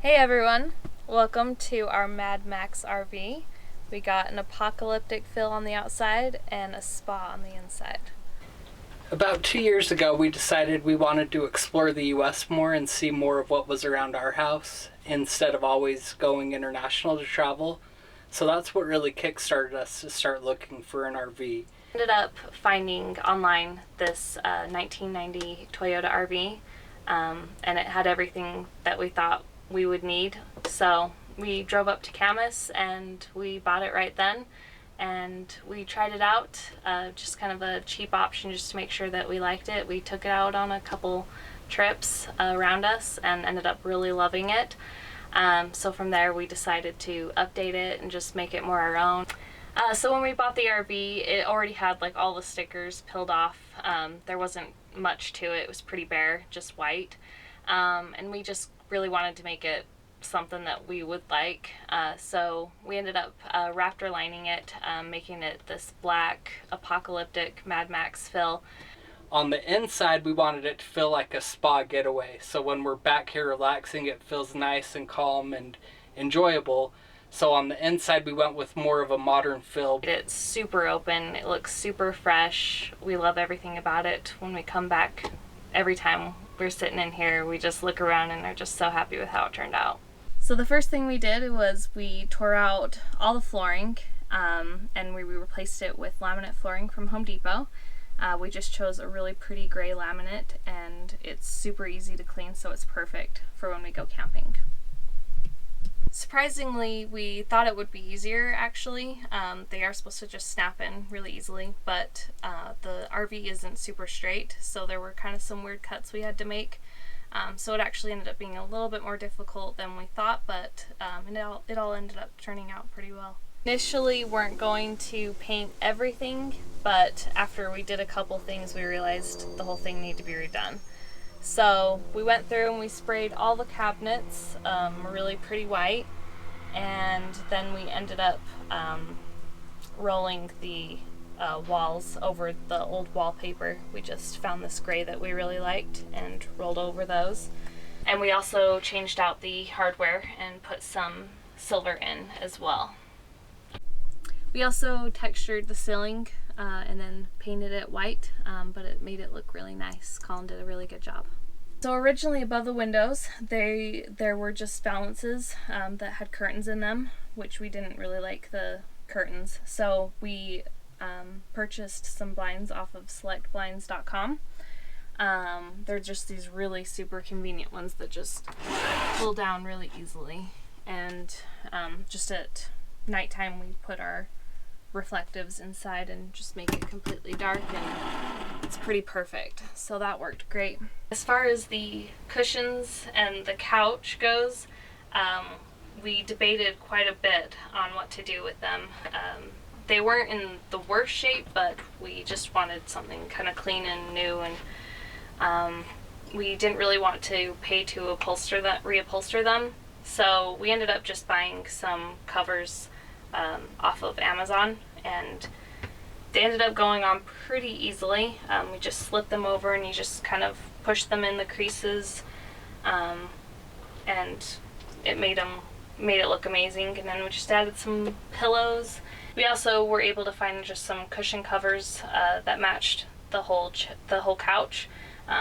Hey everyone, welcome to our Mad Max RV. We got an apocalyptic feel on the outside and a spa on the inside. About 2 years ago, we decided we wanted to explore the US more and see more of what was around our house instead of always going international to travel. So that's what really kickstarted us to start looking for an RV. Ended up finding online this 1990 Toyota RV, and it had everything that we thought we would need. So we drove up to Camas and we bought it right then, and we tried it out, just kind of a cheap option just to make sure that we liked it. We took it out on a couple trips around us and ended up really loving it. So from there we decided to update it and just make it more our own. So when we bought the RV, it already had like all the stickers peeled off. There wasn't much to it. It was pretty bare, just white. And we just really wanted to make it something that we would like. So we ended up raptor lining it, making it this black apocalyptic Mad Max feel. On the inside, we wanted it to feel like a spa getaway. So when we're back here relaxing, it feels nice and calm and enjoyable. So on the inside, we went with more of a modern feel. It's super open. It looks super fresh. We love everything about it. When we come back, every time we're sitting in here, we just look around and are just so happy with how it turned out. So the first thing we did was we tore out all the flooring, and we replaced it with laminate flooring from Home Depot. We just chose a really pretty gray laminate, and it's super easy to clean, so it's perfect for when we go camping. Surprisingly, we thought it would be easier actually. They are supposed to just snap in really easily, but the RV isn't super straight, so there were kind of some weird cuts we had to make. So it actually ended up being a little bit more difficult than we thought, but it all ended up turning out pretty well. Initially weren't going to paint everything, but after we did a couple things we realized the whole thing needed to be redone. So we went through and we sprayed all the cabinets really pretty white, and then we ended up rolling the walls over the old wallpaper. We just found this gray that we really liked and rolled over those. And we also changed out the hardware and put some silver in as well. We also textured the ceiling and then painted it white, but it made it look really nice. Colin did a really good job. So originally above the windows, there were just valances that had curtains in them, which we didn't really like the curtains. So we purchased some blinds off of selectblinds.com. They're just these really super convenient ones that just pull down really easily. And just at nighttime we put our reflectives inside and just make it completely dark, and it's pretty perfect. So that worked great. As far as the cushions and the couch goes, we debated quite a bit on what to do with them. They weren't in the worst shape, but we just wanted something kind of clean and new, and we didn't really want to pay to reupholster them. So we ended up just buying some covers off of Amazon, and they ended up going on pretty easily. We just slip them over and you just kind of push them in the creases, and it made it look amazing. And then we just added some pillows. We also were able to find just some cushion covers that matched the whole couch,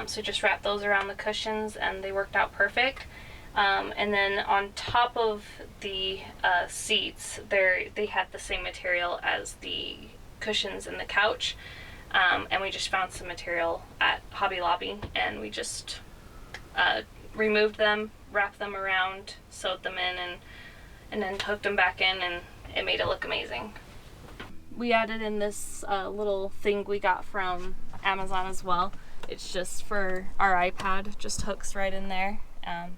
so just wrapped those around the cushions and they worked out perfect. And then on top of the seats, they had the same material as the cushions in the couch, and we just found some material at Hobby Lobby, and we just removed them, wrapped them around, sewed them in, and then hooked them back in, and it made it look amazing. We added in this little thing we got from Amazon as well. It's just for our iPad, just hooks right in there.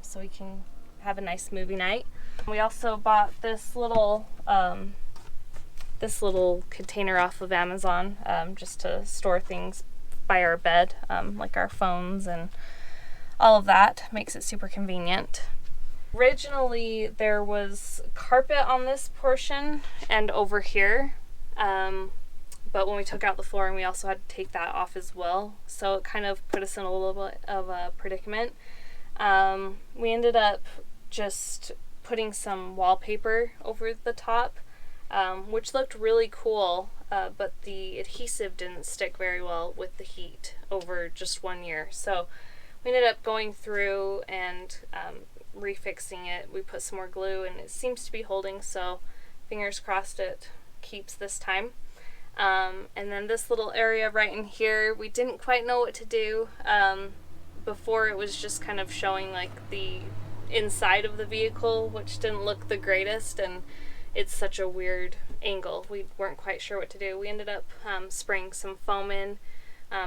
So we can have a nice movie night. We also bought this little container off of Amazon, just to store things by our bed, like our phones and all of that. Makes it super convenient. Originally there was carpet on this portion and over here, but when we took out the flooring we also had to take that off as well, so it kind of put us in a little bit of a predicament. We ended up just putting some wallpaper over the top, which looked really cool, but the adhesive didn't stick very well with the heat over just 1 year. So we ended up going through and refixing it. We put some more glue and it seems to be holding, so fingers crossed it keeps this time. And then this little area right in here, we didn't quite know what to do. Before it was just kind of showing like the inside of the vehicle, which didn't look the greatest, and it's such a weird angle. We weren't quite sure what to do. We ended up spraying some foam in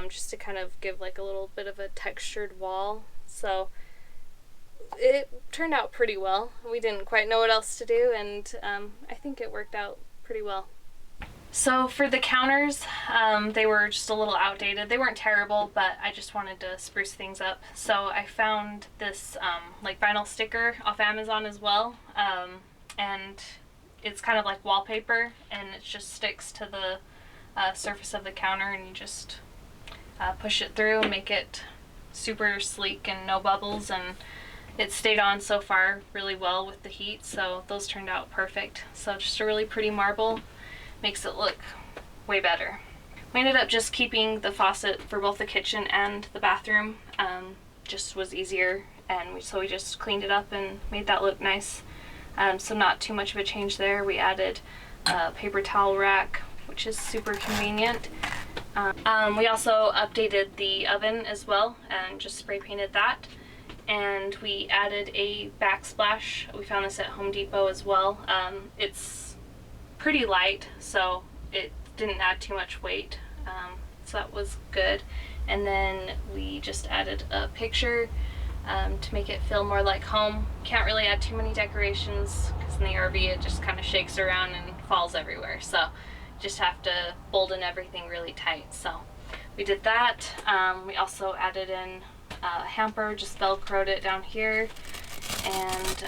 just to kind of give like a little bit of a textured wall. So it turned out pretty well. We didn't quite know what else to do, and I think it worked out pretty well. So for the counters, they were just a little outdated. They weren't terrible, but I just wanted to spruce things up. So I found this like vinyl sticker off Amazon as well, and it's kind of like wallpaper, and it just sticks to the surface of the counter, and you just push it through and make it super sleek and no bubbles, and it stayed on so far really well with the heat, so those turned out perfect. So just a really pretty marble. Makes it look way better. We ended up just keeping the faucet for both the kitchen and the bathroom. Just was easier, and so we just cleaned it up and made that look nice. So not too much of a change there. We added a paper towel rack, which is super convenient. We also updated the oven as well and just spray painted that. And we added a backsplash. We found this at Home Depot as well. It's pretty light, so it didn't add too much weight, so that was good. And then we just added a picture to make it feel more like home. Can't really add too many decorations because in the RV it just kind of shakes around and falls everywhere, so just have to bolden everything really tight. So we did that. We also added in a hamper, just velcroed it down here, and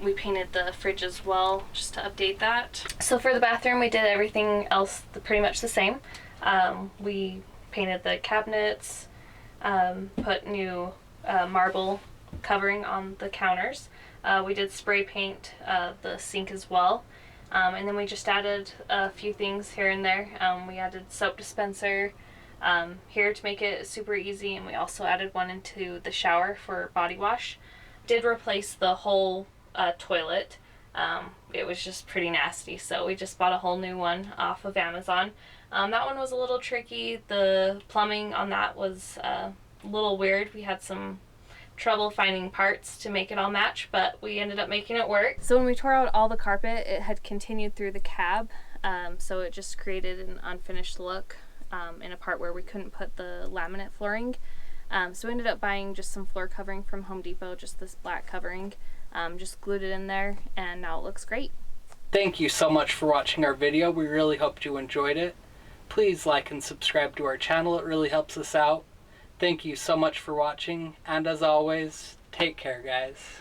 we painted the fridge as well just to update that. So for the bathroom, we did everything else pretty much the same. We painted the cabinets, put new marble covering on the counters. We did spray paint the sink as well. And then we just added a few things here and there. We added soap dispenser here to make it super easy, and we also added one into the shower for body wash. Did replace the whole toilet. It was just pretty nasty, so we just bought a whole new one off of Amazon. That one was a little tricky. The plumbing on that was a little weird. We had some trouble finding parts to make it all match, but we ended up making it work. So when we tore out all the carpet, it had continued through the cab, so it just created an unfinished look in a part where we couldn't put the laminate flooring. So we ended up buying just some floor covering from Home Depot, just this black covering. Just glued it in there, and now it looks great. Thank you so much for watching our video. We really hoped you enjoyed it. Please like and subscribe to our channel. It really helps us out. Thank you so much for watching, and as always, take care, guys.